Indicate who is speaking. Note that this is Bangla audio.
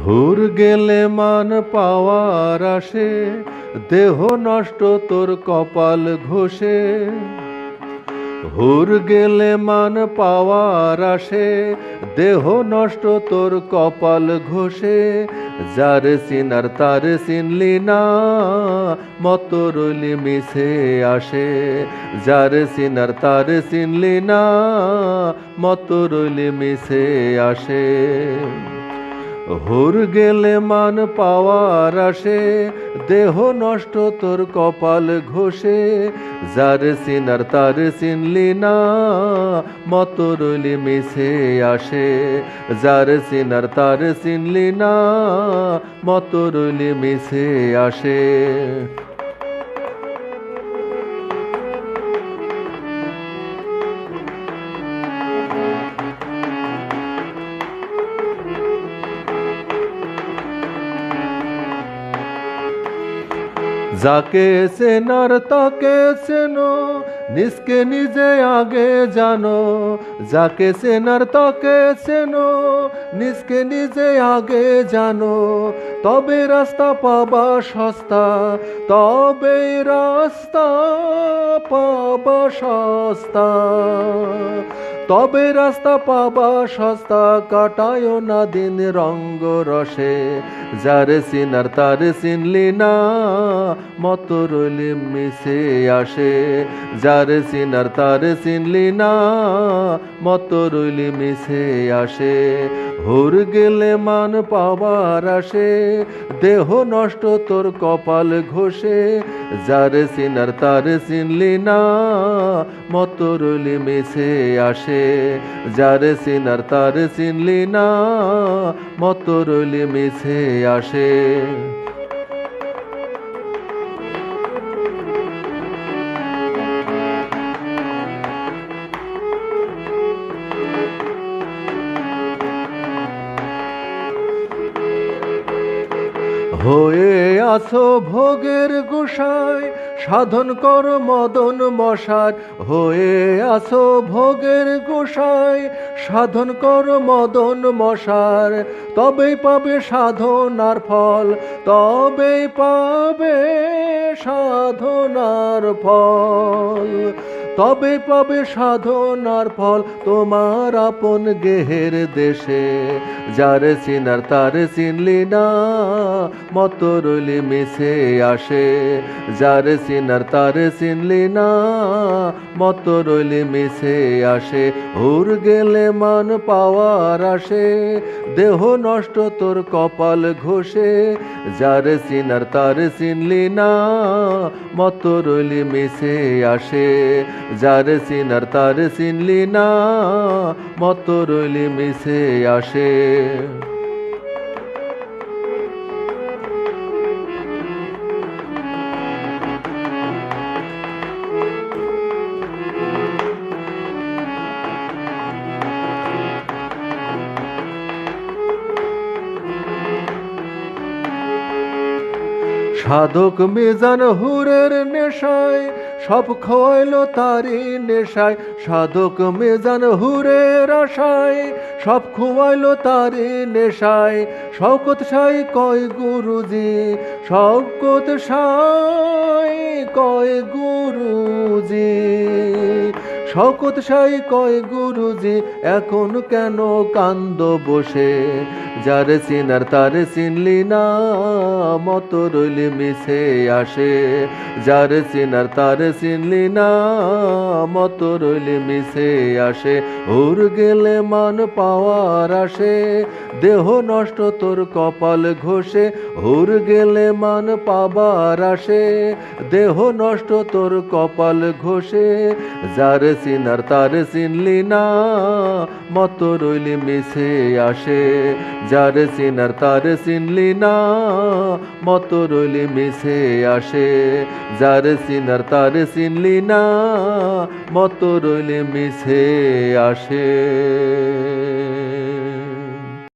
Speaker 1: হুর গেলে মান পাওয়ার আসে, দেহ নষ্ট তোর কপাল ঘষে। হুর গেলে মান পাওয়ার আসে, দেহ নষ্ট তোর কপাল ঘষে। যার চিনার তার চিনলি না, মত রইলি মিশে আসে। যার চিনার তার চিনলি না, মত রইলি মিশে আসে। হুর গেলে মান পাওয়ার আসে, দেহ নষ্ট তোর কপাল ঘষে। যার চিনার তার চিনলি না, মত রইলি মিশে আসে। যার চিনার তার চিনলি না, মত রইলি মিশে আসে। যাকে চেনার তাকে চেনো, নিজকে নিজে আগে জানো। যাকে চেনার তাকে চেনো, নিজকে নিজে আগে জানো। তবে রাস্তা পাবা সস্তা, তবে রাস্তা পাবা সস্তা। তবে রাস্তা পাবা সস্তা, কাটায়ও না দিন রঙ্গ রসে। যার চিনার তার চিনলি না, মত রইলি মিশে আসে। যার চিনার তার চিনলি না, মত রইলি মিশে আসে। হুর গেলে মান পাওয়ার আসে, দেহ নষ্ট তোর কপাল ঘষে। যার চিনার তার চিনলি না, মত রইলি মিশে আসে। যার চিনার তার চিনলি না, মত রইলি মিশে আসে। হয়ে আছো ভোগের গোসাই, সাধন কর মদন মশার। হয়ে আছো ভোগের গোসাই, সাধন কর মদন মশার। তবেই পাবে সাধনার ফল, তবেই পাবে সাধনার ফল। তবে পাবে সাধনার ফল তোমার আপন গেহের দেশে। যার চিনার তার চিনলি না, মত রইলি মিশে আসে। যার চিনার তার চিনলি না, মত রইলি মিশে আসে। হুর গেলে মান পাওয়ার আসে, দেহ নষ্ট তোর কপাল ঘষে। যার চিনার তার চিনলি না, মত রইলি মিশে আসে। যার চিনার তার চিনলি না, মত রইলি মিশে আসে। সাধক মিজান হুরের নেশায়, সব খোয়াইলো তারি নেশায়। সাধক মিজান হুরের আশায়, সব খোয়াইলো তারি নেশায়। শওকত সাই কয় গুরুজি, শওকত সাই কয় গুরুজি। শওকত সাই কয় গুরুজি, এখন কেন কান্দ বসে। যার চিনার তার চিনলি না, মত রইলি মিশে আসে। যার চিনার তার চিনলি না, মত রইলি মিশে আসে। হুর গেলে মান পাওয়ার আসে, দেহ নষ্ট তোর কপাল ঘষে। হুর গেলে মান পাবার আসে, দেহ নষ্ট তোর কপাল ঘষে। যার চিনার তার চিনলি না, মত রইলি মিশে আসে। যার চিনার তার চিনলি না, মত রইলি মিশে আসে। যার চিনার তার চিনলি না, মত রইলি মিশে আসে।